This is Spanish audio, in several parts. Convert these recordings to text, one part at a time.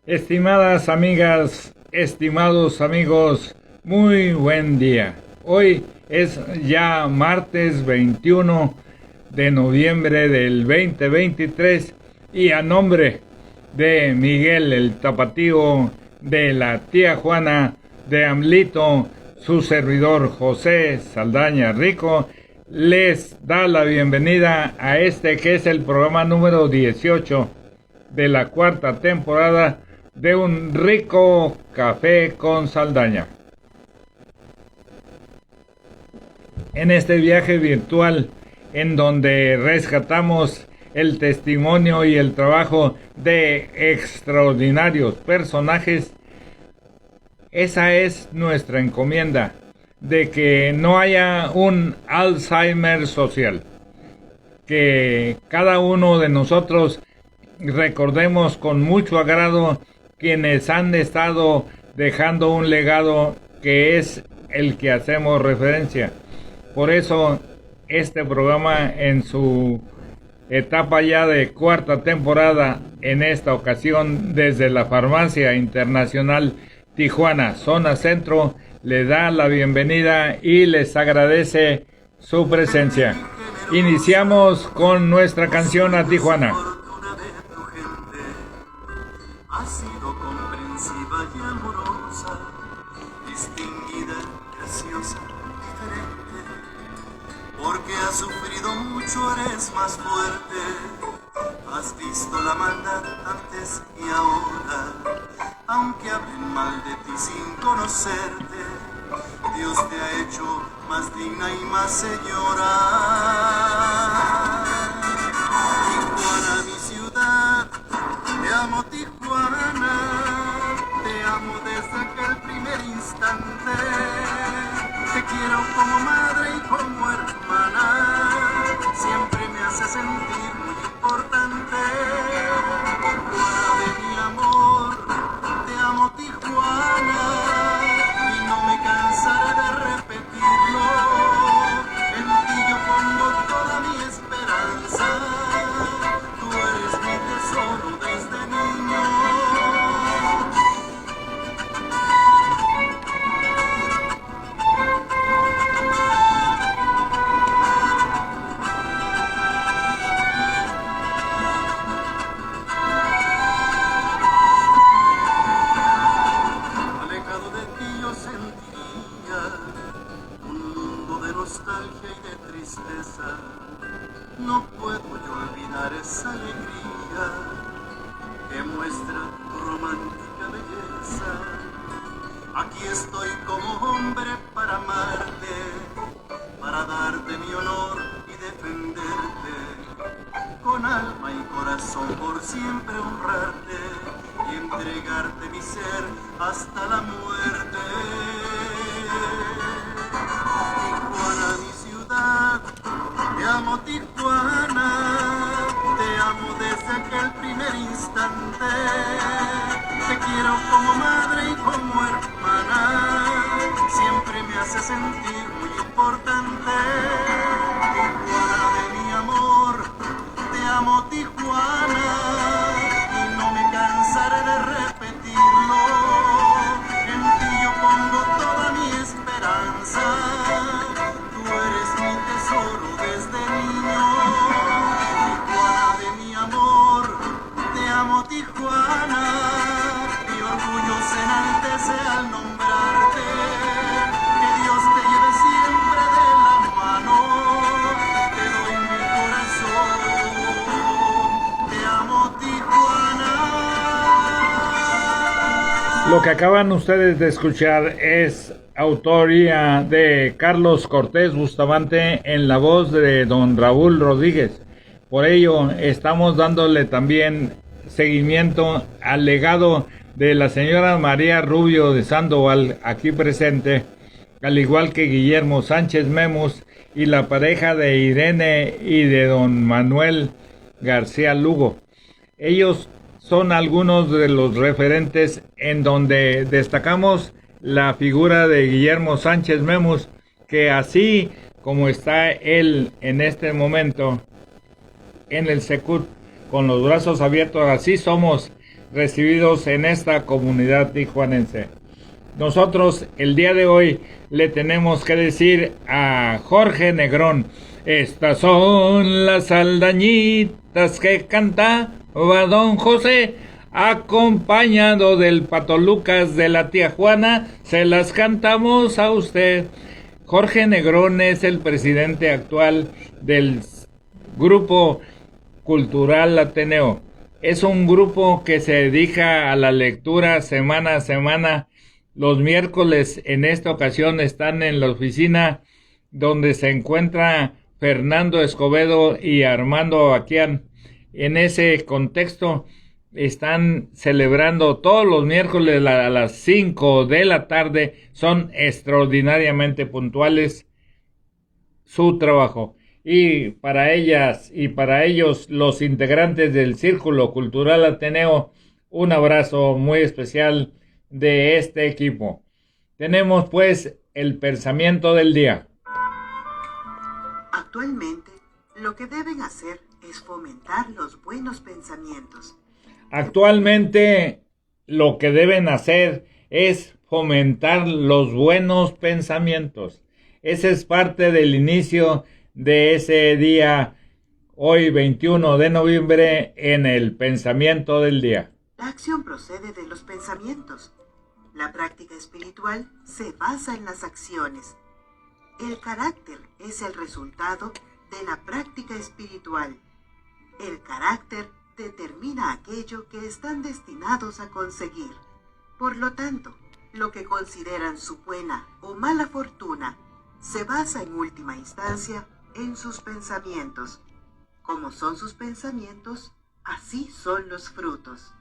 Estimadas amigas, estimados amigos, muy buen día. Hoy es ya martes 21 de noviembre del 2023 y a nombre de Miguel el Tapatío, de la tía Juana, de Amlito, su servidor José Saldaña Rico, les da la bienvenida a este que es el programa número 18 de la cuarta temporada de Un Rico Café con Saldaña. En este viaje virtual en donde rescatamos el testimonio y el trabajo de extraordinarios personajes, esa es nuestra encomienda, de que no haya un Alzheimer social, que cada uno de nosotros recordemos con mucho agrado quienes han estado dejando un legado que es el que hacemos referencia. Por eso este programa, en su etapa ya de cuarta temporada, en esta ocasión desde la Farmacia Internacional Tijuana, zona centro, le da la bienvenida y les agradece su presencia. Iniciamos con nuestra canción a Tijuana. Ha sido comprensiva y amorosa, distinguida, graciosa, diferente, porque has sufrido mucho, eres más fuerte, has visto la maldad antes y ahora, aunque hablen mal de ti sin conocerte, Dios te ha hecho más digna y más señora. Tijuana, mi ciudad, te amo, Tijuana, te amo desde aquel primer instante. Te quiero como madre y como hermana, siempre me hace sentir muy importante. Tijuana de mi amor, te amo, Tijuana, y no me cansaré de repetirlo. En ti yo pongo toda mi esperanza, tú eres mi tesoro desde niño. Alejado de ti yo sentiría un mundo de nostalgia y de tristeza. No puedo yo olvidar esa alegría que muestra tu romántica belleza. Aquí estoy como hombre para amarte, para darte mi honor y defenderte, con alma y corazón por siempre honrarte y entregarte mi ser hasta la muerte. Tijuana, mi ciudad, te amo, Tijuana, te amo desde aquel primer instante. Te quiero como madre y como hermana, siempre me hace sentir muy importante. Tijuana de mi amor, te amo, Tijuana, y no me cansaré de repetirlo. En ti yo pongo toda mi esperanza, tú eres mi tesoro desde niño. Tijuana de mi amor, te amo, Tijuana, mi orgullo se enaltece al nombrarte. Que Dios te lleve siempre de la mano, te doy mi corazón, te amo, Tijuana. Lo que acaban ustedes de escuchar es autoría de Carlos Cortés Bustamante en la voz de don Raúl Rodríguez. Por ello estamos dándole también seguimiento al legado de la señora María Rubio de Sandoval, aquí presente, al igual que Guillermo Sánchez Memus y la pareja de Irene y de don Manuel García Lugo. Ellos son algunos de los referentes en donde destacamos la figura de Guillermo Sánchez Memus, que así como está él en este momento en el Secut con los brazos abiertos, así somos recibidos en esta comunidad tijuanense. Nosotros el día de hoy le tenemos que decir a Jorge Negrón: estas son las aldañitas que cantaba don José, acompañado del Pato Lucas de la tía Juana, se las cantamos a usted. Jorge Negrón es el presidente actual del Grupo Cultural Ateneo. Es un grupo que se dedica a la lectura semana a semana. Los miércoles en esta ocasión están en la oficina donde se encuentra Fernando Escobedo y Armando Baquian. En ese contexto están celebrando todos los miércoles a las 5 de la tarde. Son extraordinariamente puntuales su trabajo. Y para ellas y para ellos, los integrantes del Círculo Cultural Ateneo, un abrazo muy especial de este equipo. Tenemos pues el pensamiento del día. Actualmente, lo que deben hacer es fomentar los buenos pensamientos. Actualmente, lo que deben hacer es fomentar los buenos pensamientos. Ese es parte del inicio de ese día, hoy 21 de noviembre, en el pensamiento del día. La acción procede de los pensamientos. La práctica espiritual se basa en las acciones. El carácter es el resultado de la práctica espiritual. El carácter determina aquello que están destinados a conseguir. Por lo tanto, lo que consideran su buena o mala fortuna se basa en última instancia en sus pensamientos. Como son sus pensamientos, así son los frutos.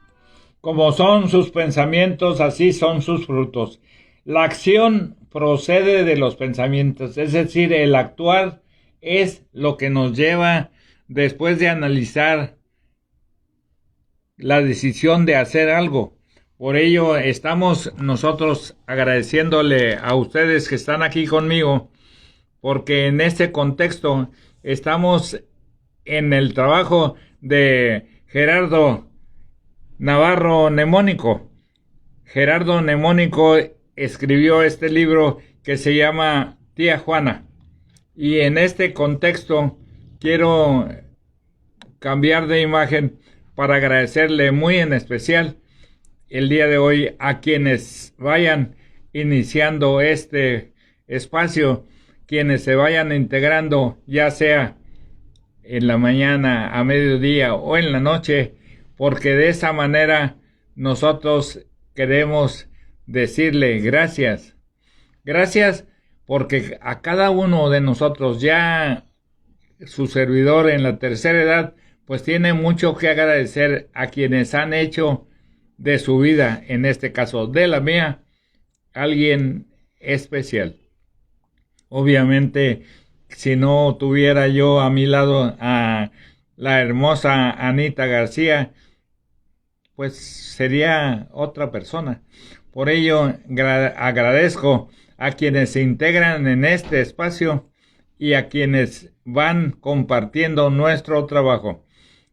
Como son sus pensamientos, así son sus frutos. La acción procede de los pensamientos, es decir, el actuar es lo que nos lleva, después de analizar la decisión de hacer algo. Por ello estamos nosotros agradeciéndole a ustedes que están aquí conmigo, porque en este contexto estamos en el trabajo de Gerardo Navarro Nemónico. Gerardo Nemónico escribió este libro que se llama Tía Juana. Y en este contexto quiero cambiar de imagen para agradecerle muy en especial el día de hoy a quienes vayan iniciando este espacio, quienes se vayan integrando, ya sea en la mañana, a mediodía o en la noche, porque de esa manera nosotros queremos decirle gracias. Gracias porque a cada uno de nosotros, ya su servidor en la tercera edad, pues tiene mucho que agradecer a quienes han hecho de su vida, en este caso de la mía, alguien especial. Obviamente, si no tuviera yo a mi lado a la hermosa Anita García, pues sería otra persona. Por ello, agradezco a quienes se integran en este espacio y a quienes van compartiendo nuestro trabajo.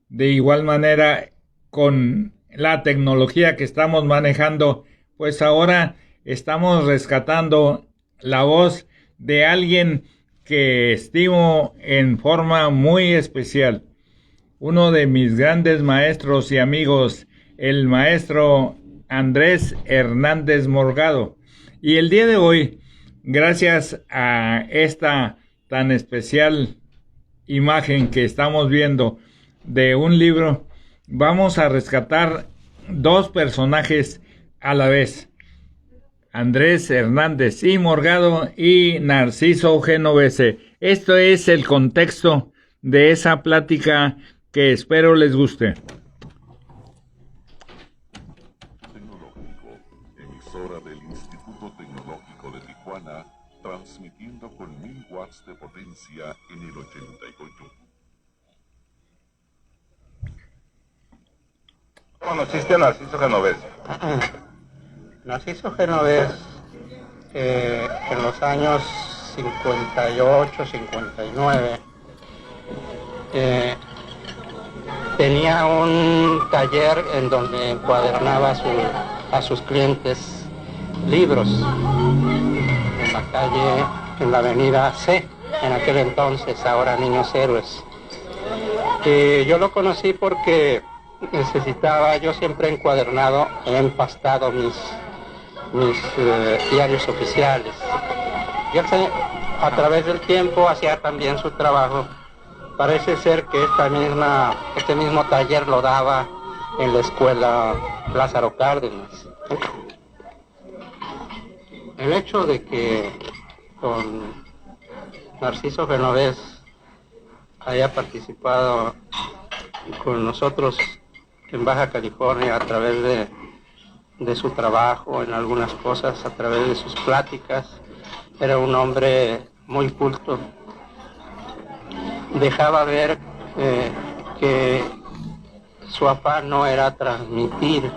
De igual manera, con la tecnología que estamos manejando, pues ahora estamos rescatando la voz de alguien que estimo en forma muy especial. Uno de mis grandes maestros y amigos, el maestro Andrés Hernández Morgado. Y el día de hoy, gracias a esta tan especial imagen que estamos viendo de un libro, vamos a rescatar dos personajes a la vez: Andrés Hernández y Morgado y Narciso Genovese. Esto es el contexto de esa plática que espero les guste. Tecnológico, emisora del Instituto Tecnológico de Tijuana, transmitiendo con 1000 watts de potencia en el 88. ¿Conociste a Narciso Genovés? Narciso Genovés, en los años 58, 59, tenía un taller en donde encuadernaba a sus clientes libros en la calle, en la avenida C, en aquel entonces, ahora Niños Héroes. Yo lo conocí porque yo siempre he encuadernado, he empastado mis diarios oficiales. Y él a través del tiempo hacía también su trabajo. Parece ser que este mismo taller lo daba en la escuela Lázaro Cárdenas. El hecho de que con Narciso Genovés haya participado con nosotros en Baja California a través de su trabajo, en algunas cosas, a través de sus pláticas, era un hombre muy culto. Dejaba ver que su afán no era transmitir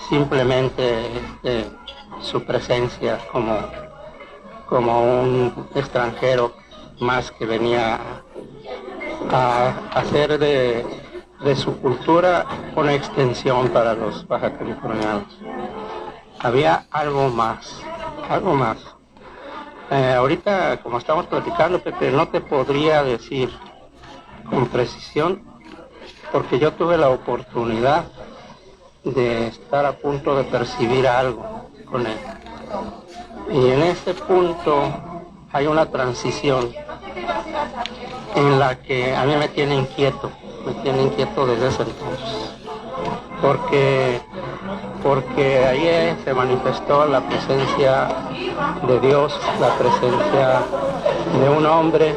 simplemente su presencia como un extranjero más que venía a hacer de su cultura una extensión para los baja californianos. Había algo más. Ahorita, como estamos platicando, Pepe, no te podría decir con precisión, porque yo tuve la oportunidad de estar a punto de percibir algo con él. Y en ese punto hay una transición en la que a mí me tiene inquieto desde ese entonces. Porque ahí se manifestó la presencia de Dios, la presencia de un hombre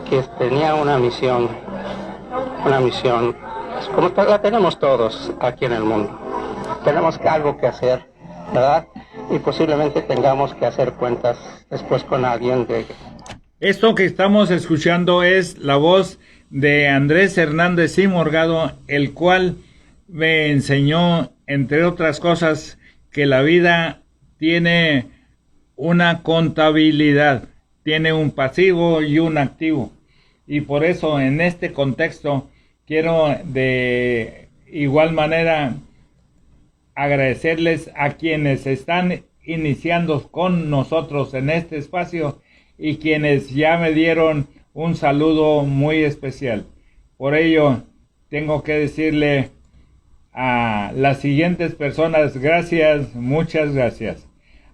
que tenía una misión, como la tenemos todos aquí en el mundo. Tenemos algo que hacer, ¿verdad? Y posiblemente tengamos que hacer cuentas después con alguien de... Esto que estamos escuchando es la voz de Andrés Hernández y Morgado, el cual me enseñó, entre otras cosas, que la vida tiene una contabilidad, tiene un pasivo y un activo. Y por eso en este contexto quiero de igual manera agradecerles a quienes están iniciando con nosotros en este espacio y quienes ya me dieron un saludo muy especial. Por ello, tengo que decirle a las siguientes personas, gracias, muchas gracias.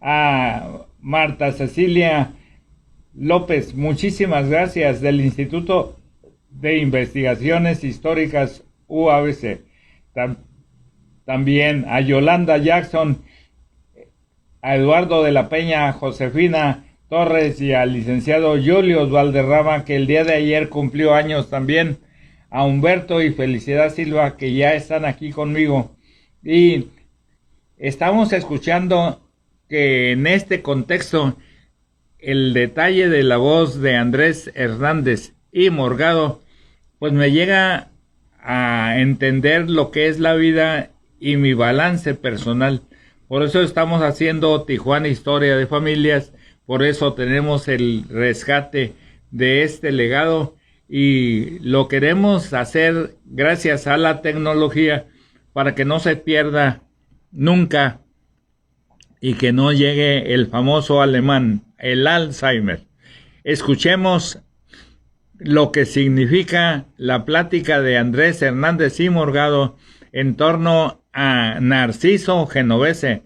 A Marta Cecilia López, muchísimas gracias, del Instituto de Investigaciones Históricas UABC. También a Yolanda Jackson, a Eduardo de la Peña, a Josefina Torres y al licenciado Julius Valderrama, que el día de ayer cumplió años también, a Humberto y Felicidad Silva, que ya están aquí conmigo. Y estamos escuchando que en este contexto el detalle de la voz de Andrés Hernández y Morgado pues me llega a entender lo que es la vida y mi balance personal. Por eso estamos haciendo Tijuana Historia de Familias, por eso tenemos el rescate de este legado y lo queremos hacer gracias a la tecnología para que no se pierda nunca y que no llegue el famoso alemán, el Alzheimer. Escuchemos lo que significa la plática de Andrés Hernández y Morgado en torno a Narciso Genovese,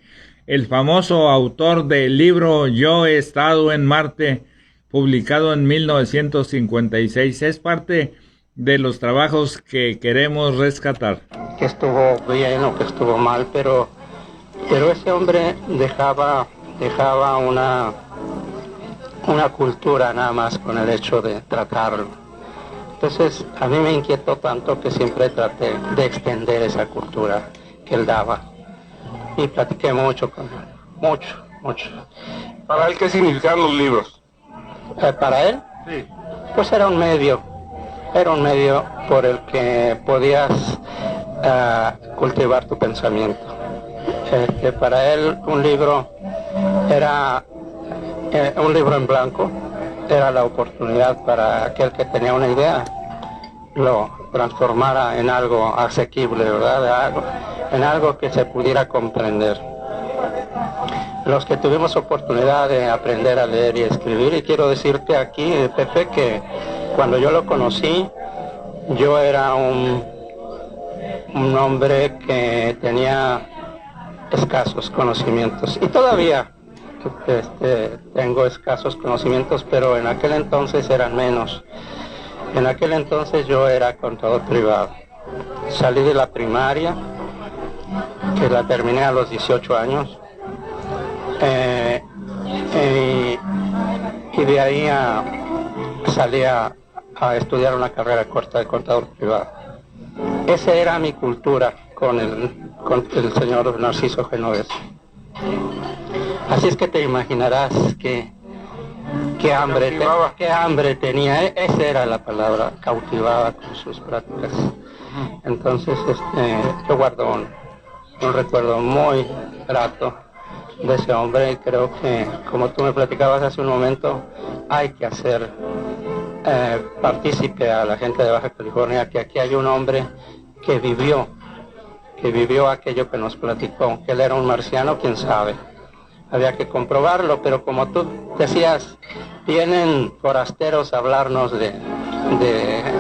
el famoso autor del libro Yo he estado en Marte, publicado en 1956. Es parte de los trabajos que queremos rescatar. Que estuvo bien o que estuvo mal, pero ese hombre dejaba una cultura nada más con el hecho de tratarlo. Entonces a mí me inquietó tanto que siempre traté de extender esa cultura que él daba y platiqué mucho con él, mucho. ¿Para él qué significaban los libros? ¿Para él? Sí. Pues era un medio por el que podías cultivar tu pensamiento. Para él un libro era un libro en blanco, era la oportunidad para aquel que tenía una idea lo transformara en algo asequible, ¿verdad? En algo que se pudiera comprender. Los que tuvimos oportunidad de aprender a leer y escribir, y quiero decirte aquí, Pepe, que cuando yo lo conocí, yo era un hombre que tenía escasos conocimientos, y todavía tengo escasos conocimientos, pero en aquel entonces eran menos. En aquel entonces yo era contador privado. Salí de la primaria, que la terminé a los 18 años, y de ahí salí a estudiar una carrera corta de contador privado. Esa era mi cultura con el señor Narciso Genovese. Así es que te imaginarás qué hambre tenía. Esa era la palabra, cautivaba con sus prácticas. Entonces yo guardo un recuerdo muy grato de ese hombre, y creo que, como tú me platicabas hace un momento, hay que hacer partícipe a la gente de Baja California que aquí hay un hombre que vivió aquello que nos platicó, que él era un marciano, quién sabe. Había que comprobarlo, pero como tú decías, vienen forasteros a hablarnos de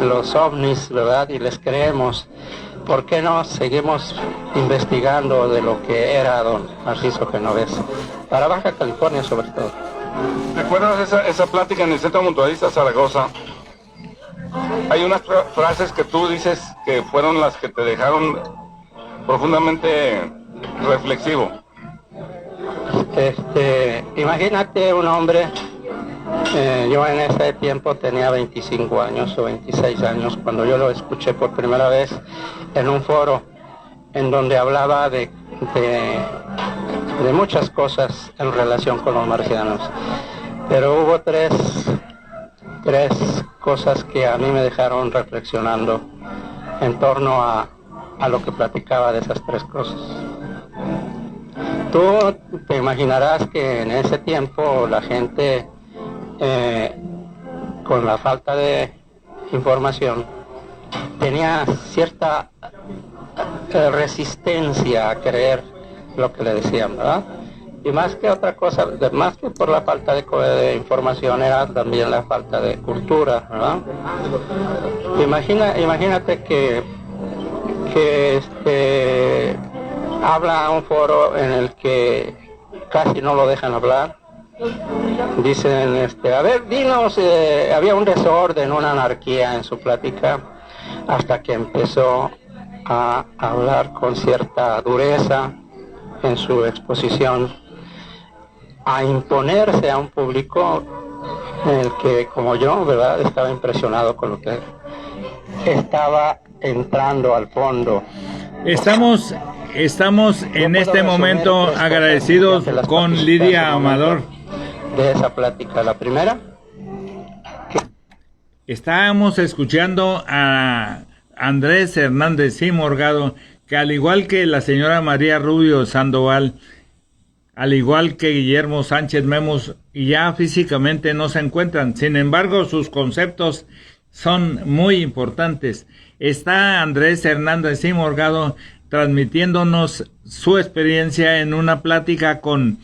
los ovnis, ¿verdad? Y les creemos. ¿Por qué no seguimos investigando de lo que era don Narciso Genovese? Para Baja California sobre todo. ¿Recuerdas esa plática en el Centro Mutualista Zaragoza? Hay unas frases que tú dices que fueron las que te dejaron profundamente reflexivo. Imagínate un hombre, yo en ese tiempo tenía 25 años o 26 años cuando yo lo escuché por primera vez en un foro en donde hablaba de muchas cosas en relación con los marcianos, pero hubo tres cosas que a mí me dejaron reflexionando en torno a lo que platicaba de esas tres cosas. Tú te imaginarás que en ese tiempo la gente, con la falta de información, tenía cierta resistencia a creer lo que le decían, ¿verdad? Y más que otra cosa, más que por la falta de información, era también la falta de cultura, ¿verdad? Imagínate que habla un foro en el que casi no lo dejan hablar. Dicen, a ver, dinos, había un desorden, una anarquía en su plática, hasta que empezó a hablar con cierta dureza en su exposición, a imponerse a un público en el que, como yo, ¿verdad?, estaba impresionado con lo que estaba entrando al fondo. Estamos en este momento agradecidos con Lidia Amador. De esa plática, la primera. Estábamos escuchando a Andrés Hernández y Morgado, que al igual que la señora María Rubio Sandoval, al igual que Guillermo Sánchez Memos, ya físicamente no se encuentran. Sin embargo, sus conceptos son muy importantes. Está Andrés Hernández y Morgado transmitiéndonos su experiencia en una plática con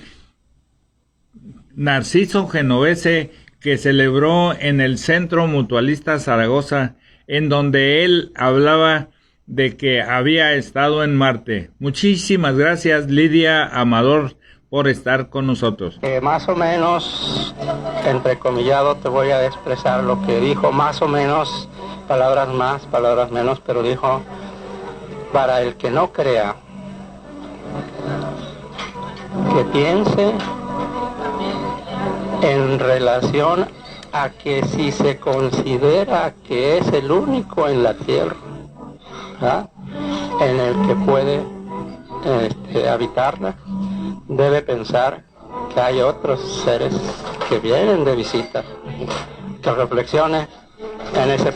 Narciso Genovese que celebró en el Centro Mutualista Zaragoza, en donde él hablaba de que había estado en Marte. Muchísimas gracias, Lidia Amador, por estar con nosotros. Más o menos, entrecomillado, te voy a expresar lo que dijo, más o menos, palabras más, palabras menos, pero dijo: para el que no crea, que piense en relación a que si se considera que es el único en la Tierra, ¿verdad?, en el que puede habitarla, debe pensar que hay otros seres que vienen de visita, que reflexione en ese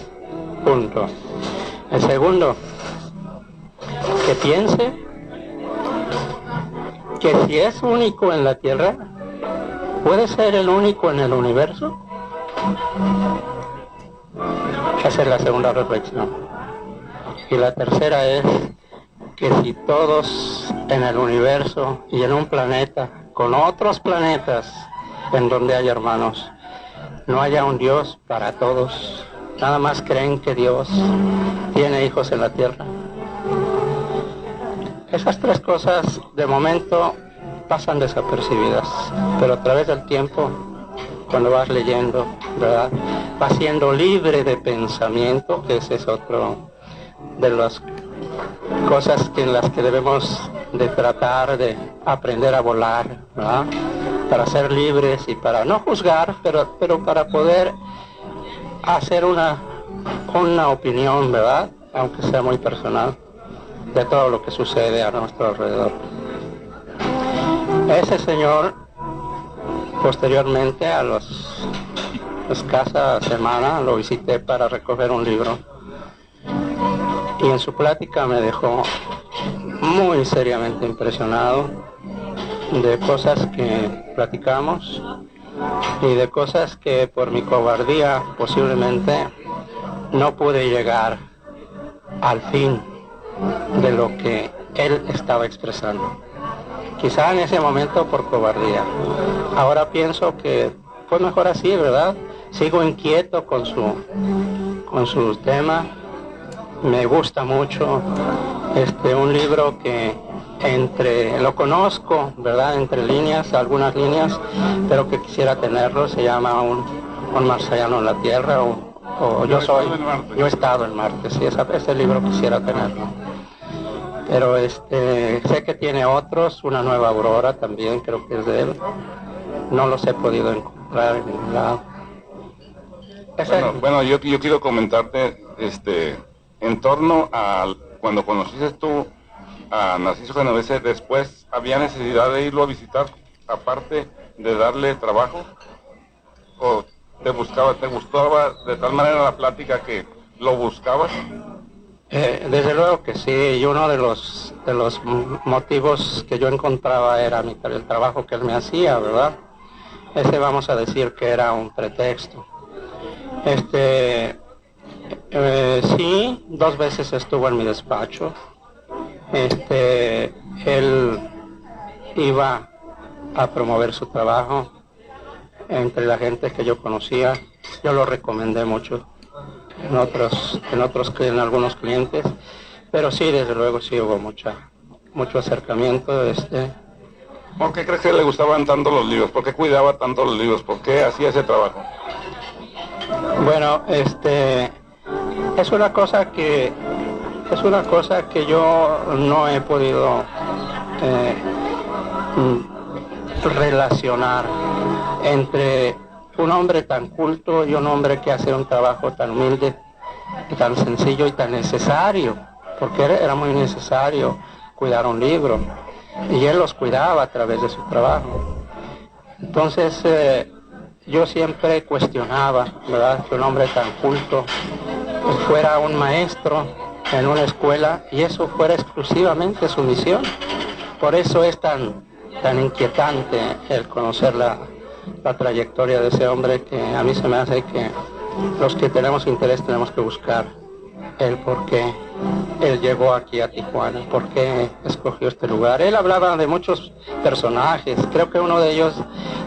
punto. El segundo, que piense que si es único en la Tierra, puede ser el único en el universo. Esa es la segunda reflexión. Y la tercera es que si todos en el universo y en un planeta, con otros planetas en donde hay hermanos, no haya un Dios para todos, nada más creen que Dios tiene hijos en la tierra. Esas tres cosas de momento pasan desapercibidas, pero a través del tiempo, cuando vas leyendo, ¿verdad?, vas siendo libre de pensamiento, que ese es otro de las cosas en las que debemos de tratar de aprender a volar, ¿verdad?, para ser libres y para no juzgar, pero para poder hacer una opinión, ¿verdad?, aunque sea muy personal, de todo lo que sucede a nuestro alrededor. Ese señor, posteriormente, a los escasa semana, lo visité para recoger un libro. Y en su plática me dejó muy seriamente impresionado de cosas que platicamos y de cosas que por mi cobardía posiblemente no pude llegar al fin de lo que él estaba expresando. Quizá en ese momento por cobardía. Ahora pienso que fue mejor así, ¿verdad? Sigo inquieto con su tema. Me gusta mucho un libro que lo conozco, ¿verdad?, entre líneas, algunas líneas, pero que quisiera tenerlo. Se llama Un marciano en la Tierra, o Yo he estado en Marte. Sí, ese libro quisiera tenerlo. Pero sé que tiene otros, Una nueva aurora también, creo que es de él. No los he podido encontrar en ningún lado. Bueno, yo quiero comentarte en torno a cuando conociste tú a Narciso Genovese. Después, ¿había necesidad de irlo a visitar, aparte de darle trabajo? ¿O te gustaba de tal manera la plática que lo buscabas? Desde luego que sí, y uno de los motivos que yo encontraba era el trabajo que él me hacía, ¿verdad? Ese vamos a decir que era un pretexto. Sí, 2 veces estuvo en mi despacho. Él iba a promover su trabajo entre la gente que yo conocía. Yo lo recomendé mucho en algunos clientes, pero sí, desde luego sí hubo mucho acercamiento. ¿Por qué crees que le gustaban tanto los libros? ¿Por qué cuidaba tanto los libros? ¿Por qué hacía ese trabajo? Bueno, es una cosa que yo no he podido relacionar entre un hombre tan culto y un hombre que hace un trabajo tan humilde, tan sencillo y tan necesario, porque era muy necesario cuidar un libro, y él los cuidaba a través de su trabajo. Entonces, yo siempre cuestionaba, ¿verdad?, que un hombre tan culto fuera un maestro en una escuela y eso fuera exclusivamente su misión. Por eso es tan inquietante el conocer la trayectoria de ese hombre, que a mí se me hace que los que tenemos interés tenemos que buscar el por qué él llegó aquí a Tijuana, por qué escogió este lugar. Él hablaba de muchos personajes, creo que uno de ellos,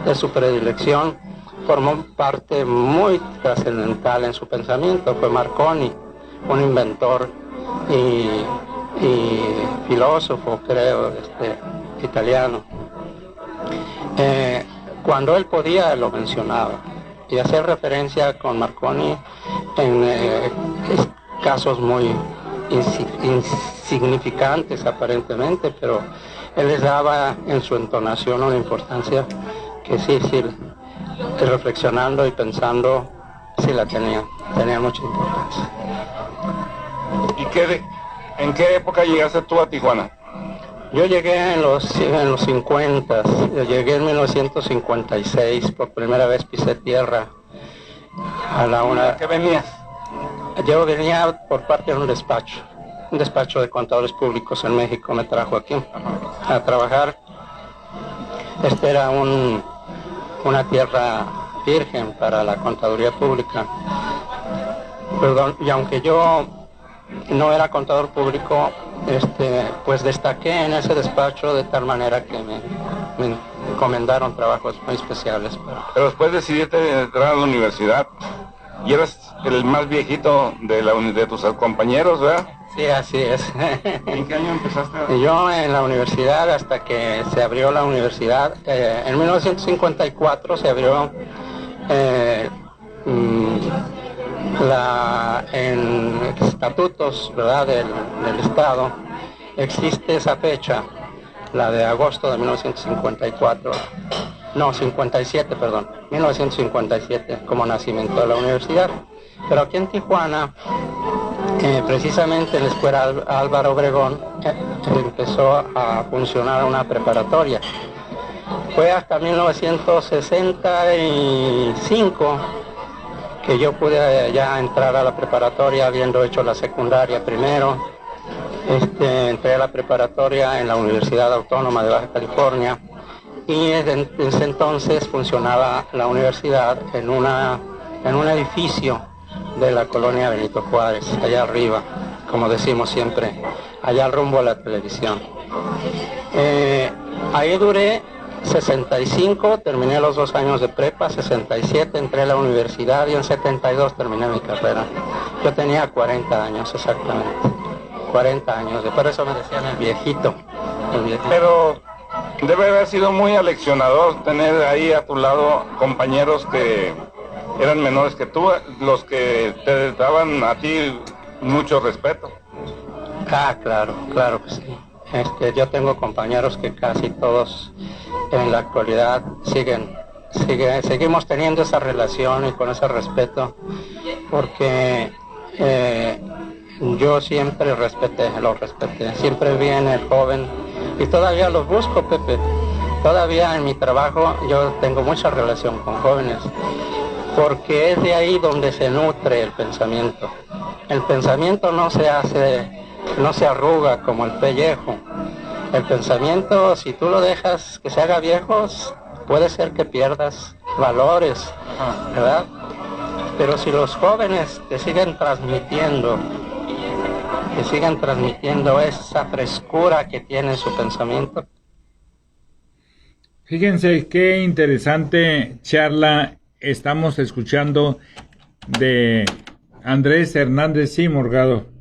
de su predilección, formó parte muy trascendental en su pensamiento, fue Marconi, un inventor y filósofo, creo, italiano. Cuando él podía, lo mencionaba, y hacer referencia con Marconi en casos muy insignificantes aparentemente, pero él les daba en su entonación una importancia que sí, reflexionando y pensando, sí la tenía mucha importancia. ¿Y en qué época llegaste tú a Tijuana? Yo llegué en los 50, llegué en 1956, por primera vez pisé tierra a la una. ¿Qué venías? Yo venía por parte de un despacho de contadores públicos en México, me trajo aquí a trabajar. Era una tierra virgen para la contaduría pública. perdón, y aunque yo no era contador público, pues destaqué en ese despacho de tal manera que me encomendaron trabajos muy especiales. Pero después decidiste entrar a la universidad y eras el más viejito de tus compañeros, ¿verdad? Sí, así es. ¿En qué año empezaste? Yo en la universidad, hasta que se abrió la universidad, en 1954 se abrió en estatutos, ¿verdad?, del Estado, existe esa fecha, la de agosto de 1954, no, 57, perdón, 1957, como nacimiento de la universidad. Pero aquí en Tijuana, precisamente en la escuela Álvaro Obregón, empezó a funcionar una preparatoria. Fue hasta 1965 que yo pude ya entrar a la preparatoria, habiendo hecho la secundaria primero. Entré a la preparatoria en la Universidad Autónoma de Baja California, y desde ese entonces funcionaba la universidad en un edificio de la colonia Benito Juárez, allá arriba, como decimos siempre, allá rumbo a la televisión. Ahí duré 65, terminé los 2 años de prepa, 67 entré a la universidad y en 72 terminé mi carrera. Yo tenía 40 años exactamente, 40 años, por eso me decían el viejito. Pero debe haber sido muy aleccionador tener ahí a tu lado compañeros que eran menores que tú, los que te daban a ti mucho respeto. Ah, claro que sí. Yo tengo compañeros que casi todos en la actualidad seguimos teniendo esa relación y con ese respeto, porque yo siempre los respeté, siempre vi en el joven, y todavía los busco, Pepe. Todavía en mi trabajo yo tengo mucha relación con jóvenes, porque es de ahí donde se nutre el pensamiento. El pensamiento no se arruga como el pellejo. El pensamiento, si tú lo dejas que se haga viejo, puede ser que pierdas valores, ¿verdad? Pero si los jóvenes te siguen transmitiendo esa frescura que tiene su pensamiento. Fíjense qué interesante charla estamos escuchando de Andrés Hernández y Morgado,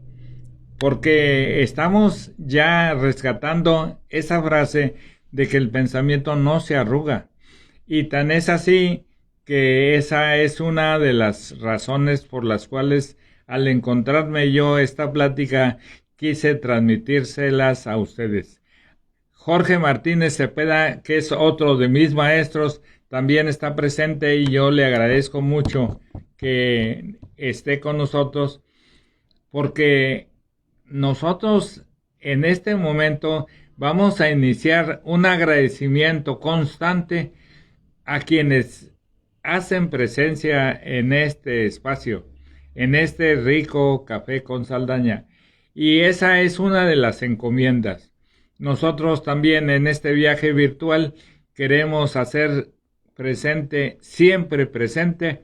porque estamos ya rescatando esa frase de que el pensamiento no se arruga, y tan es así que esa es una de las razones por las cuales al encontrarme yo esta plática quise transmitírselas a ustedes. Jorge Martínez Cepeda, que es otro de mis maestros, también está presente y yo le agradezco mucho que esté con nosotros, porque nosotros en este momento vamos a iniciar un agradecimiento constante a quienes hacen presencia en este espacio, en este rico café con Saldaña, y esa es una de las encomiendas. Nosotros también en este viaje virtual queremos hacer presente, siempre presente,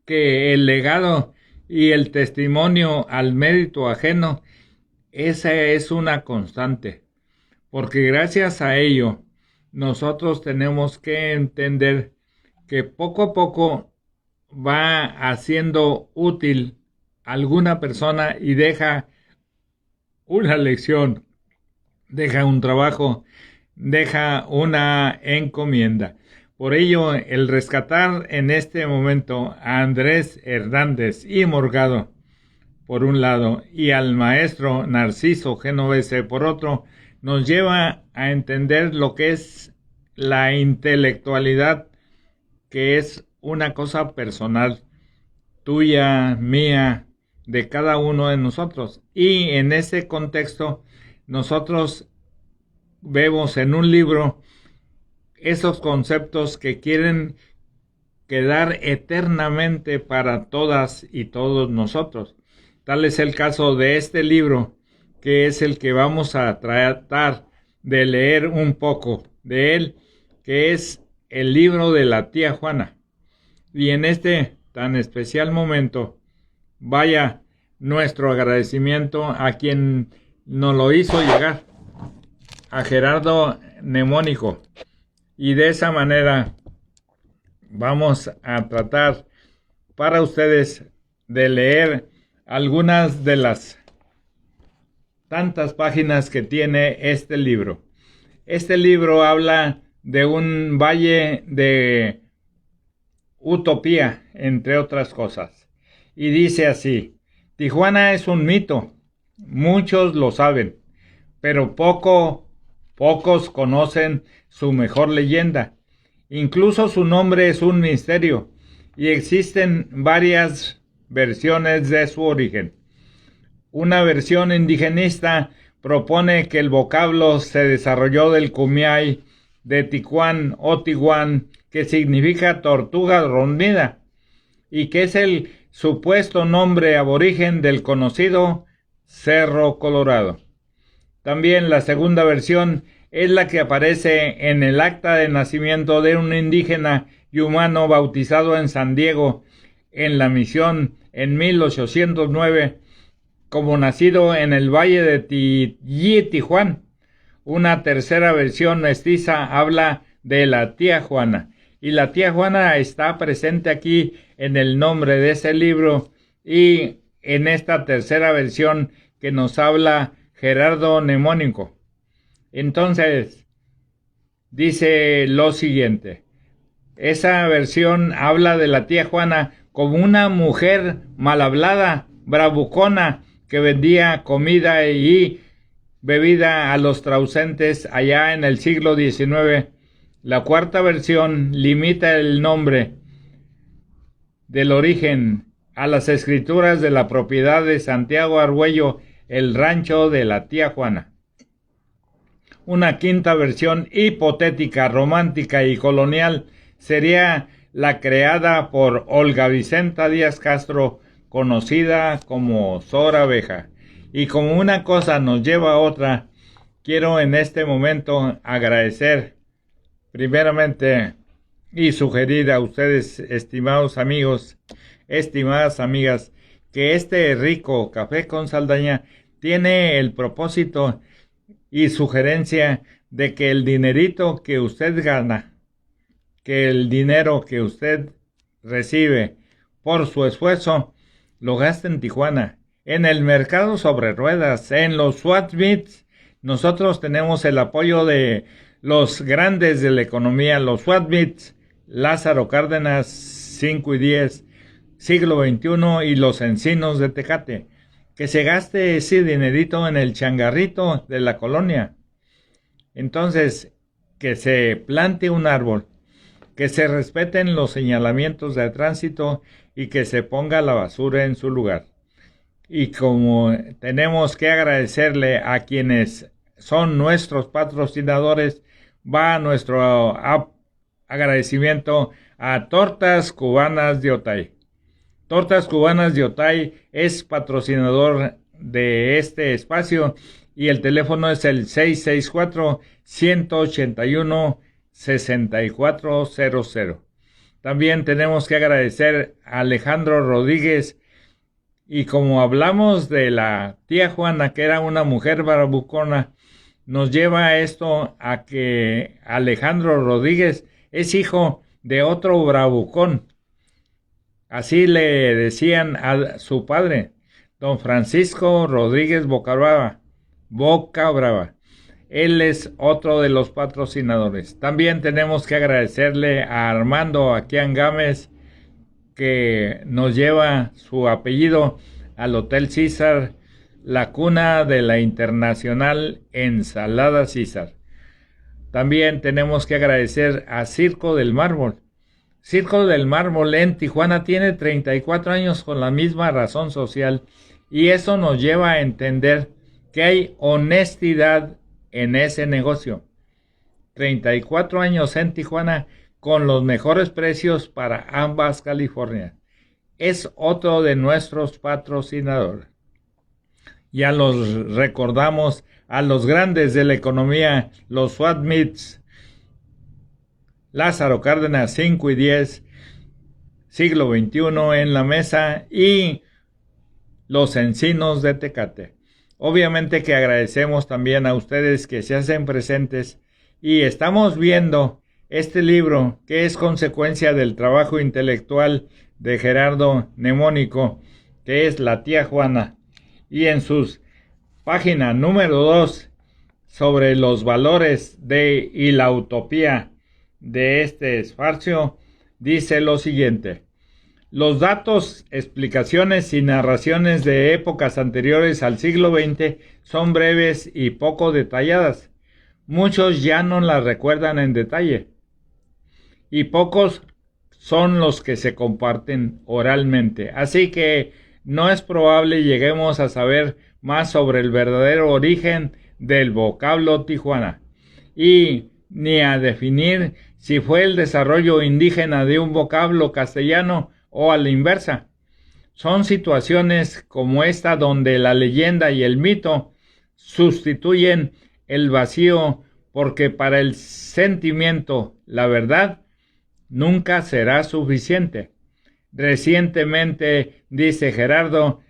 que el legado y el testimonio al mérito ajeno, esa es una constante, porque gracias a ello nosotros tenemos que entender que poco a poco va haciendo útil alguna persona y deja una lección, deja un trabajo, deja una encomienda. Por ello, el rescatar en este momento a Andrés Hernández y Morgado, por un lado, y al maestro Narciso Genovese, por otro, nos lleva a entender lo que es la intelectualidad, que es una cosa personal, tuya, mía, de cada uno de nosotros. Y en ese contexto, nosotros vemos en un libro esos conceptos que quieren quedar eternamente para todas y todos nosotros. Tal es el caso de este libro, que es el que vamos a tratar de leer un poco de él, que es el libro de la tía Juana. Y en este tan especial momento vaya nuestro agradecimiento a quien nos lo hizo llegar, a Gerardo Nemónico. Y de esa manera vamos a tratar para ustedes de leer algunas de las tantas páginas que tiene este libro. Este libro habla de un valle de utopía, entre otras cosas. Y dice así: Tijuana es un mito, muchos lo saben, pero pocos conocen su mejor leyenda. Incluso su nombre es un misterio, y existen varias versiones de su origen. Una versión indigenista propone que el vocablo se desarrolló del kumiai de Ticuán o Tiguán, que significa tortuga dormida, y que es el supuesto nombre aborigen del conocido Cerro Colorado. También la segunda versión es la que aparece en el acta de nacimiento de un indígena y humano bautizado en San Diego, en la Misión, en 1809, como nacido en el valle de Tijuán. Una tercera versión mestiza habla de la tía Juana, y la tía Juana está presente aquí en el nombre de ese libro, y en esta tercera versión que nos habla Gerardo Nemónico. Entonces, dice lo siguiente: esa versión habla de la tía Juana como una mujer mal hablada, bravucona, que vendía comida y bebida a los trausentes allá en el siglo XIX. La cuarta versión limita el nombre del origen a las escrituras de la propiedad de Santiago Argüello, el rancho de la tía Juana. Una quinta versión hipotética, romántica y colonial sería la creada por Olga Vicenta Díaz Castro, conocida como Sor Abeja. Y como una cosa nos lleva a otra, quiero en este momento agradecer primeramente y sugerir a ustedes, estimados amigos, estimadas amigas, que este rico Café con Saldaña tiene el propósito y sugerencia de que el dinerito que usted gana, que el dinero que usted recibe por su esfuerzo, lo gaste en Tijuana, en el mercado sobre ruedas, en los SWAT Meets. Nosotros tenemos el apoyo de los grandes de la economía, los SWAT Meets, Lázaro Cárdenas, 5 y 10, siglo XXI, y los Encinos de Tecate. Que se gaste ese dinerito en el changarrito de la colonia. Entonces, que se plante un árbol, que se respeten los señalamientos de tránsito y que se ponga la basura en su lugar. Y como tenemos que agradecerle a quienes son nuestros patrocinadores, va nuestro agradecimiento a Tortas Cubanas de Otay. Tortas Cubanas de Otay es patrocinador de este espacio y el teléfono es el 664-181-6400. También tenemos que agradecer a Alejandro Rodríguez, y como hablamos de la tía Juana, que era una mujer bravucona, nos lleva esto a que Alejandro Rodríguez es hijo de otro bravucón. Así le decían a su padre, don Francisco Rodríguez Boca Brava. Él es otro de los patrocinadores. También tenemos que agradecerle a Armando Aquian Gámez, que nos lleva su apellido al Hotel César, la cuna de la internacional ensalada César. También tenemos que agradecer a Circo del Mármol. Circo del Mármol en Tijuana tiene 34 años con la misma razón social, y eso nos lleva a entender que hay honestidad en ese negocio. 34 años en Tijuana con los mejores precios para ambas Californias. Es otro de nuestros patrocinadores. Ya los recordamos a los grandes de la economía, los SWAT Meets, Lázaro Cárdenas, 5 y 10, siglo XXI en la mesa, y Los Encinos de Tecate. Obviamente que agradecemos también a ustedes que se hacen presentes y estamos viendo este libro que es consecuencia del trabajo intelectual de Gerardo Mnemónico, que es La Tía Juana, y en sus página número 2 sobre los valores y la utopía de este esparcio, dice lo siguiente: los datos, explicaciones y narraciones de épocas anteriores al siglo XX son breves y poco detalladas. Muchos ya no las recuerdan en detalle, y pocos son los que se comparten oralmente. Así que no es probable lleguemos a saber más sobre el verdadero origen del vocablo Tijuana, y ni a definir si fue el desarrollo indígena de un vocablo castellano o a la inversa. Son situaciones como esta donde la leyenda y el mito sustituyen el vacío, porque para el sentimiento la verdad nunca será suficiente. Recientemente, dice Gerardo,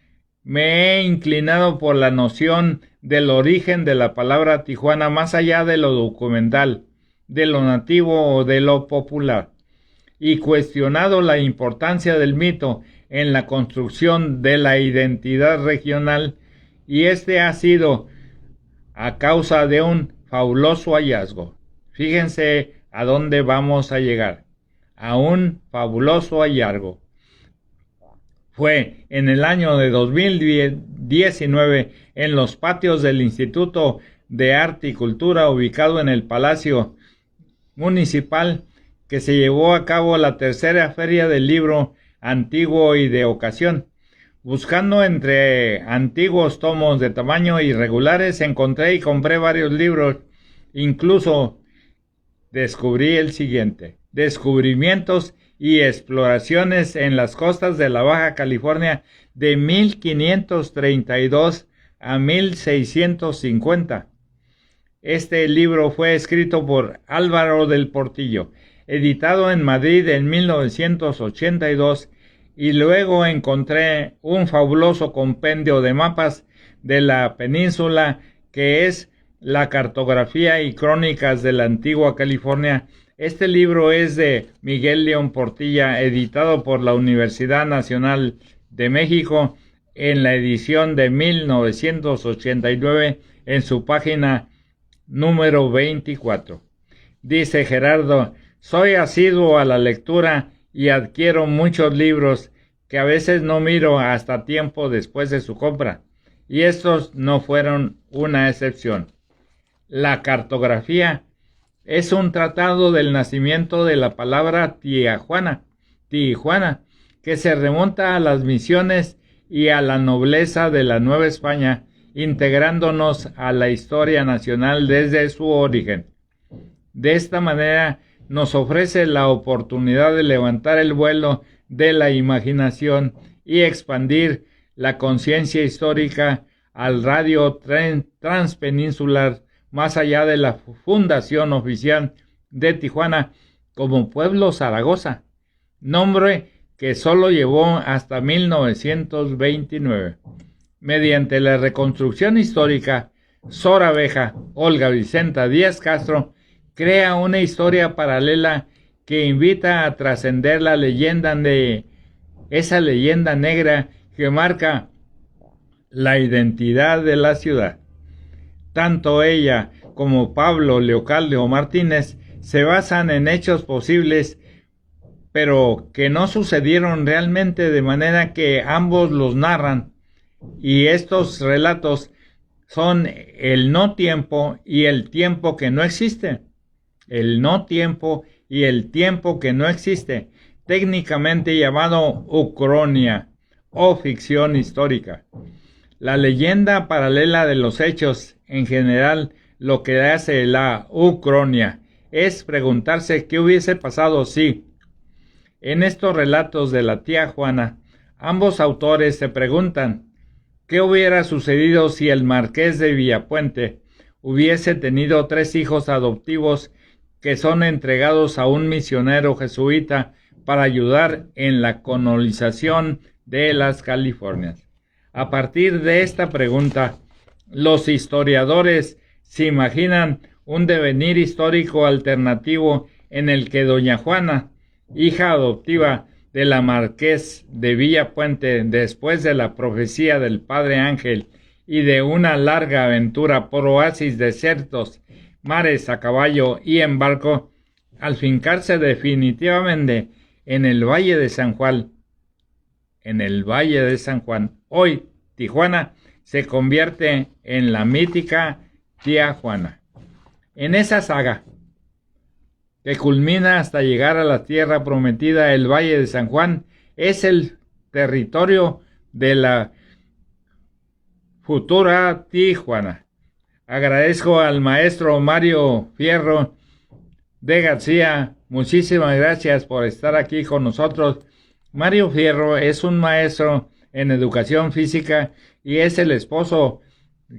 me he inclinado por la noción del origen de la palabra Tijuana más allá de lo documental, de lo nativo o de lo popular, y cuestionado la importancia del mito en la construcción de la identidad regional, y este ha sido a causa de un fabuloso hallazgo. Fíjense a dónde vamos a llegar, a un fabuloso hallazgo. Fue en el año de 2019 en los patios del Instituto de Arte y Cultura ubicado en el Palacio Municipal que se llevó a cabo la tercera feria del libro antiguo y de ocasión. Buscando entre antiguos tomos de tamaño irregulares, encontré y compré varios libros. Incluso descubrí el siguiente: Descubrimientos y exploraciones en las costas de la Baja California de 1532 a 1650. Este libro fue escrito por Álvaro del Portillo, editado en Madrid en 1982, y luego encontré un fabuloso compendio de mapas de la península que es La cartografía y crónicas de la antigua California. Este libro es de Miguel León Portilla, editado por la Universidad Nacional de México en la edición de 1989 en su página número 24. Dice Gerardo: soy asiduo a la lectura y adquiero muchos libros que a veces no miro hasta tiempo después de su compra, y estos no fueron una excepción. La cartografía es un tratado del nacimiento de la palabra Tijuana, que se remonta a las misiones y a la nobleza de la Nueva España, integrándonos a la historia nacional desde su origen. De esta manera nos ofrece la oportunidad de levantar el vuelo de la imaginación y expandir la conciencia histórica al radio transpeninsular, más allá de la fundación oficial de Tijuana como pueblo Zaragoza, nombre que solo llevó hasta 1929. Mediante la reconstrucción histórica, Sor Abeja, Olga Vicenta Díaz Castro, crea una historia paralela que invita a trascender la leyenda esa leyenda negra que marca la identidad de la ciudad. Tanto ella como Pablo Leocaldo Martínez se basan en hechos posibles, pero que no sucedieron realmente, de manera que ambos los narran, y estos relatos son el no tiempo y el tiempo que no existe. El no tiempo y el tiempo que no existe, técnicamente llamado ucronia o ficción histórica. La leyenda paralela de los hechos, en general, lo que hace la ucronia es preguntarse qué hubiese pasado si. En estos relatos de la tía Juana, ambos autores se preguntan qué hubiera sucedido si el marqués de Villapuente hubiese tenido 3 hijos adoptivos que son entregados a un misionero jesuita para ayudar en la colonización de las Californias. A partir de esta pregunta, los historiadores se imaginan un devenir histórico alternativo en el que doña Juana, hija adoptiva de la Marqués de Villapuente, después de la profecía del Padre Ángel y de una larga aventura por oasis desiertos, mares a caballo y en barco, al fincarse definitivamente en el Valle de San Juan, hoy Tijuana se convierte en la mítica Tía Juana. En esa saga, que culmina hasta llegar a la tierra prometida, el Valle de San Juan es el territorio de la futura Tijuana. Agradezco al maestro Mario Fierro de García. Muchísimas gracias por estar aquí con nosotros. Mario Fierro es un maestro en educación física y es el esposo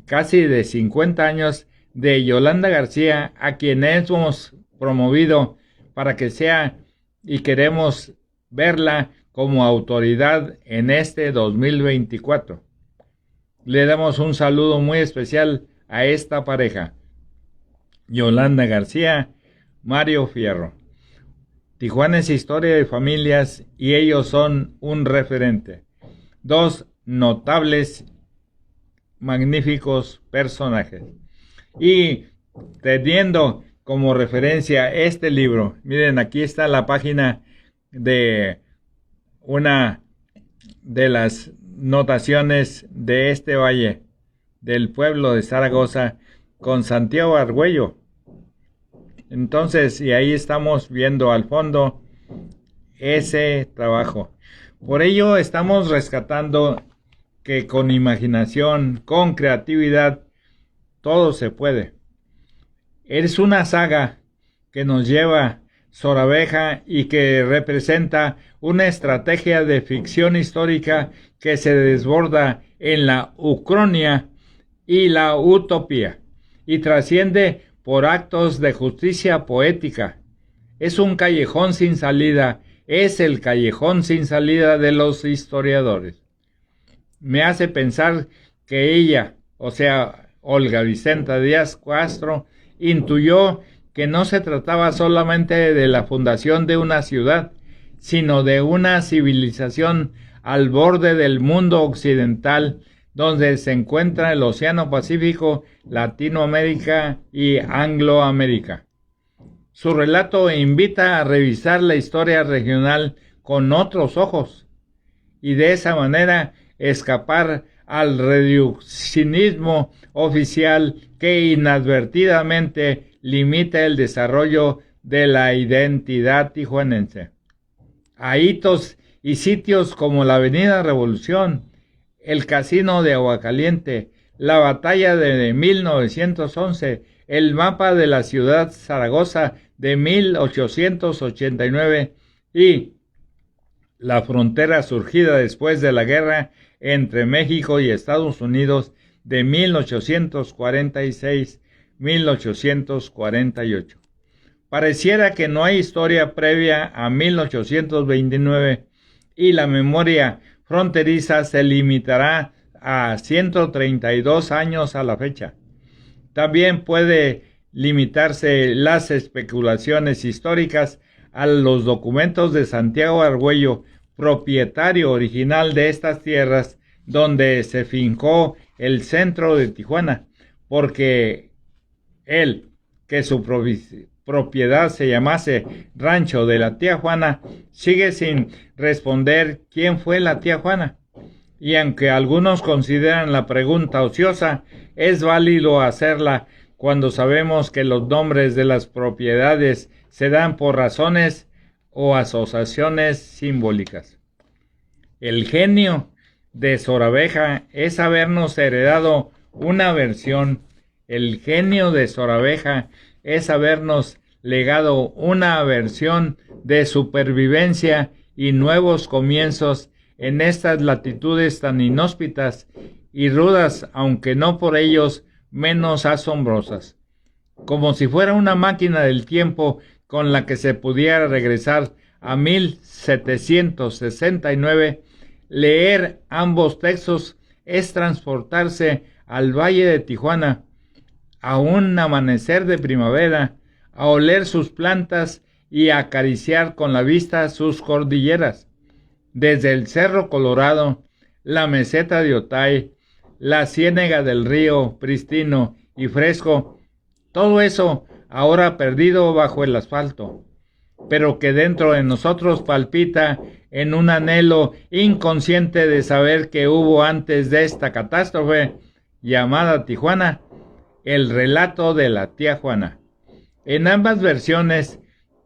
casi de 50 años de Yolanda García, a quien hemos promovido para que sea y queremos verla como autoridad en este 2024. Le damos un saludo muy especial a esta pareja, Yolanda García, Mario Fierro. Tijuana es historia de familias y ellos son un referente. Dos notables, magníficos personajes. Y teniendo como referencia este libro, miren, aquí está la página de una de las notaciones de este valle, del pueblo de Zaragoza, con Santiago Argüello. Entonces, y ahí estamos viendo al fondo ese trabajo. Por ello estamos rescatando que con imaginación, con creatividad, todo se puede. Es una saga que nos lleva Sorabeja y que representa una estrategia de ficción histórica que se desborda en la ucronia y la utopía y trasciende por actos de justicia poética. Es un callejón sin salida, es el callejón sin salida de los historiadores. Me hace pensar que ella, o sea, Olga Vicenta Díaz Castro, intuyó que no se trataba solamente de la fundación de una ciudad, sino de una civilización al borde del mundo occidental, donde se encuentra el Océano Pacífico, Latinoamérica y Angloamérica. Su relato invita a revisar la historia regional con otros ojos y de esa manera escapar al reduccionismo oficial que inadvertidamente limita el desarrollo de la identidad tijuanense. A hitos y sitios como la Avenida Revolución, el Casino de Aguacaliente, la Batalla de 1911, el mapa de la ciudad Zaragoza de 1889 y la frontera surgida después de la guerra entre México y Estados Unidos de 1846-1848. Pareciera que no hay historia previa a 1829 y la memoria fronteriza se limitará a 132 años a la fecha. También puede limitarse las especulaciones históricas a los documentos de Santiago Argüello, propietario original de estas tierras, donde se fincó el centro de Tijuana, porque él, que su propiedad se llamase Rancho de la Tía Juana, sigue sin responder quién fue la Tía Juana. Y aunque algunos consideran la pregunta ociosa, es válido hacerla cuando sabemos que los nombres de las propiedades se dan por razones o asociaciones simbólicas. El genio de Sorabeja es habernos heredado una versión. El genio de Sorabeja es habernos legado una versión de supervivencia y nuevos comienzos en estas latitudes tan inhóspitas y rudas, aunque no por ellos menos asombrosas. Como si fuera una máquina del tiempo con la que se pudiera regresar a 1769, leer ambos textos es transportarse al Valle de Tijuana, a un amanecer de primavera, a oler sus plantas y a acariciar con la vista sus cordilleras. Desde el Cerro Colorado, la meseta de Otay, la ciénega del río pristino y fresco, todo eso ahora perdido bajo el asfalto, pero que dentro de nosotros palpita en un anhelo inconsciente de saber que hubo antes de esta catástrofe llamada Tijuana, el relato de la tía Juana. En ambas versiones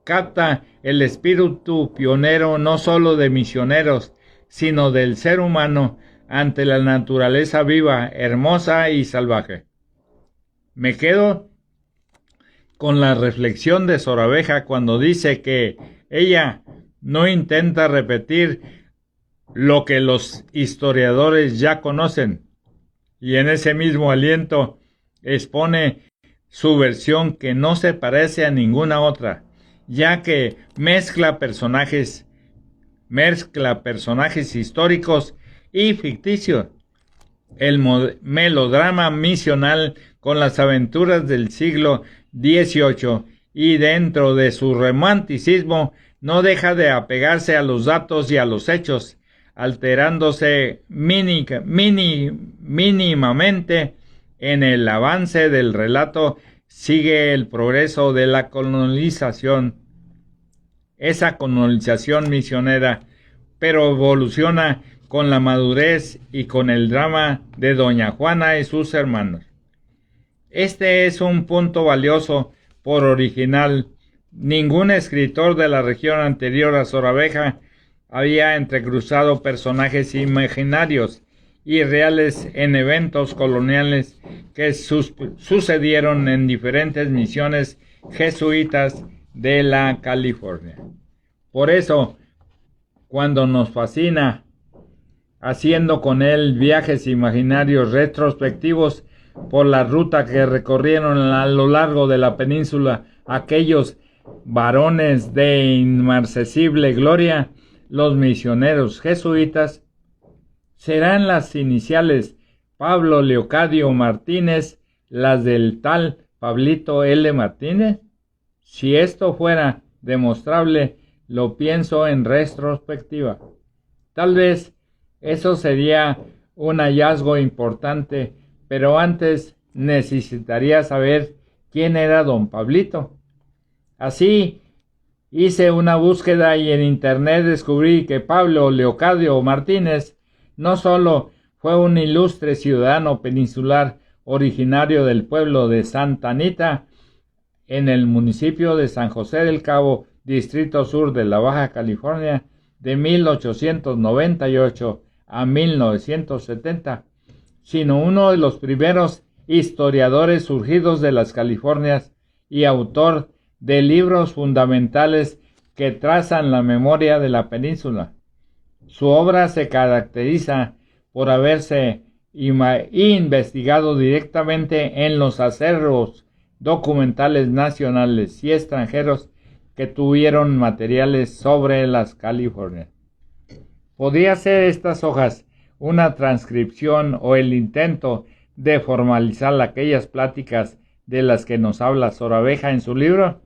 capta el espíritu pionero no solo de misioneros, sino del ser humano ante la naturaleza viva, hermosa y salvaje. Me quedo con la reflexión de Sor Abeja cuando dice que ella no intenta repetir lo que los historiadores ya conocen, y en ese mismo aliento expone su versión que no se parece a ninguna otra, ya que mezcla personajes históricos y ficticios, el melodrama misional con las aventuras del siglo XVIII, y dentro de su romanticismo no deja de apegarse a los datos y a los hechos, alterándose mínimamente en el avance del relato. Sigue el progreso de la colonización, esa colonización misionera, pero evoluciona con la madurez y con el drama de Doña Juana y sus hermanos. Este es un punto valioso por original. Ningún escritor de la región anterior a Sor Abeja había entrecruzado personajes imaginarios y reales en eventos coloniales que sucedieron en diferentes misiones jesuitas de la California. Por eso, cuando nos fascina haciendo con él viajes imaginarios retrospectivos por la ruta que recorrieron a lo largo de la península aquellos varones de inmarcesible gloria, los misioneros jesuitas, serán las iniciales Pablo Leocadio Martínez las del tal Pablito L. Martínez. Si esto fuera demostrable, lo pienso en retrospectiva. Tal vez eso sería un hallazgo importante, pero antes necesitaría saber quién era don Pablito. Así hice una búsqueda y en internet descubrí que Pablo Leocadio Martínez no solo fue un ilustre ciudadano peninsular originario del pueblo de Santa Anita, en el municipio de San José del Cabo, Distrito Sur de la Baja California, de 1898 a 1970, sino uno de los primeros historiadores surgidos de las Californias y autor de libros fundamentales que trazan la memoria de la península. Su obra se caracteriza por haberse investigado directamente en los acervos documentales nacionales y extranjeros que tuvieron materiales sobre las Californias. ¿Podría ser estas hojas una transcripción o el intento de formalizar aquellas pláticas de las que nos habla Sor Abeja en su libro?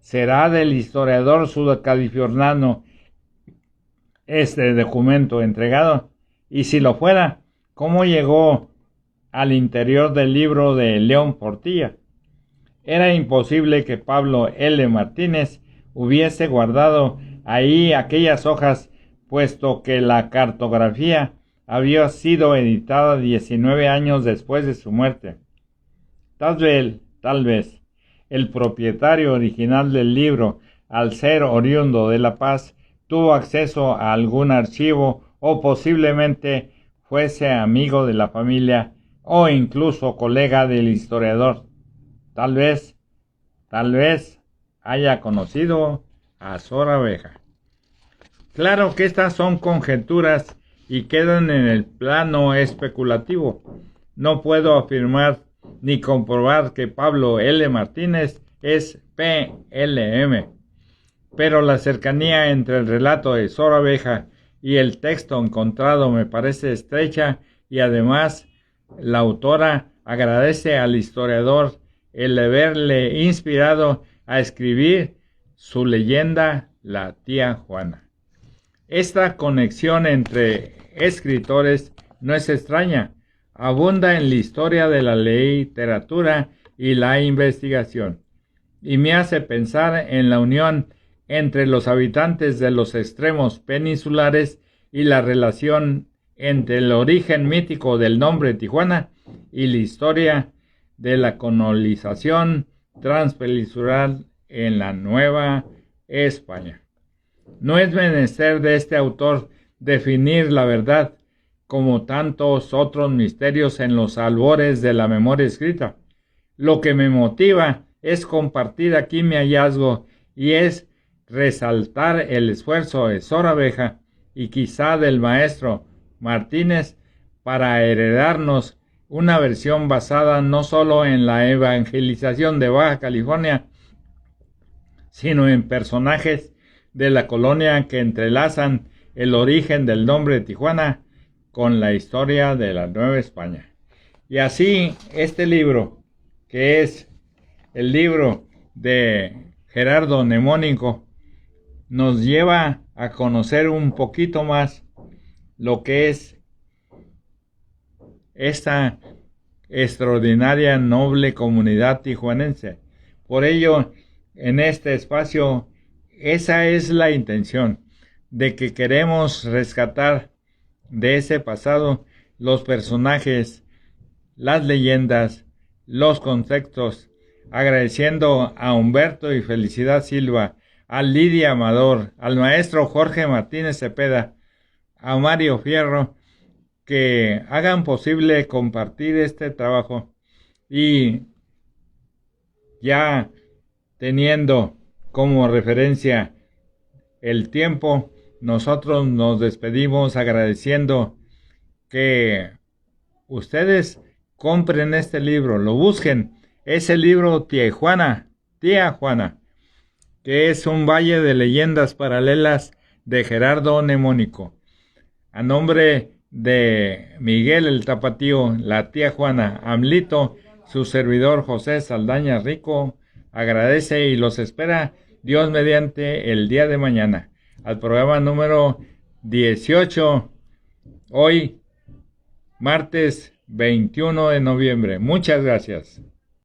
¿Será del historiador sudcaliforniano este documento entregado? Y si lo fuera, ¿cómo llegó al interior del libro de León Portilla? Era imposible que Pablo L. Martínez hubiese guardado ahí aquellas hojas, puesto que la cartografía había sido editada 19 años después de su muerte. Tal vez, el propietario original del libro, al ser oriundo de La Paz, tuvo acceso a algún archivo o posiblemente fuese amigo de la familia o incluso colega del historiador. Tal vez haya conocido a Sor Abeja. Claro que estas son conjeturas y quedan en el plano especulativo. No puedo afirmar ni comprobar que Pablo L. Martínez es PLM, pero la cercanía entre el relato de Sor Abeja y el texto encontrado me parece estrecha y además la autora agradece al historiador el haberle inspirado a escribir su leyenda, La Tía Juana. Esta conexión entre escritores no es extraña, abunda en la historia de la literatura y la investigación, y me hace pensar en la unión entre los habitantes de los extremos peninsulares y la relación entre el origen mítico del nombre Tijuana y la historia de la colonización transpeninsular en la Nueva España. No es menester de este autor definir la verdad, como tantos otros misterios en los albores de la memoria escrita. Lo que me motiva es compartir aquí mi hallazgo y es resaltar el esfuerzo de Sor Abeja y quizá del maestro Martínez para heredarnos una versión basada no solo en la evangelización de Baja California, sino en personajes de la colonia que entrelazan el origen del nombre de Tijuana con la historia de la Nueva España. Y así este libro, que es el libro de Gerardo Nemónico, nos lleva a conocer un poquito más lo que es esta extraordinaria, noble comunidad tijuanense. Por ello, en este espacio, esa es la intención, de que queremos rescatar de ese pasado los personajes, las leyendas, los conceptos, agradeciendo a Humberto y Felicidad Silva, a Lidia Amador, al maestro Jorge Martínez Cepeda, a Mario Fierro, que hagan posible compartir este trabajo. Y ya teniendo como referencia el tiempo, nosotros nos despedimos agradeciendo que ustedes compren este libro, lo busquen. Es el libro Tía Juana, que es un valle de leyendas paralelas de Gerardo Nemónico. A nombre de Miguel el Tapatío, la Tía Juana, Amlito, su servidor José Saldaña Rico, agradece y los espera Dios mediante el día de mañana al programa número 18, hoy martes 21 de noviembre. Muchas gracias.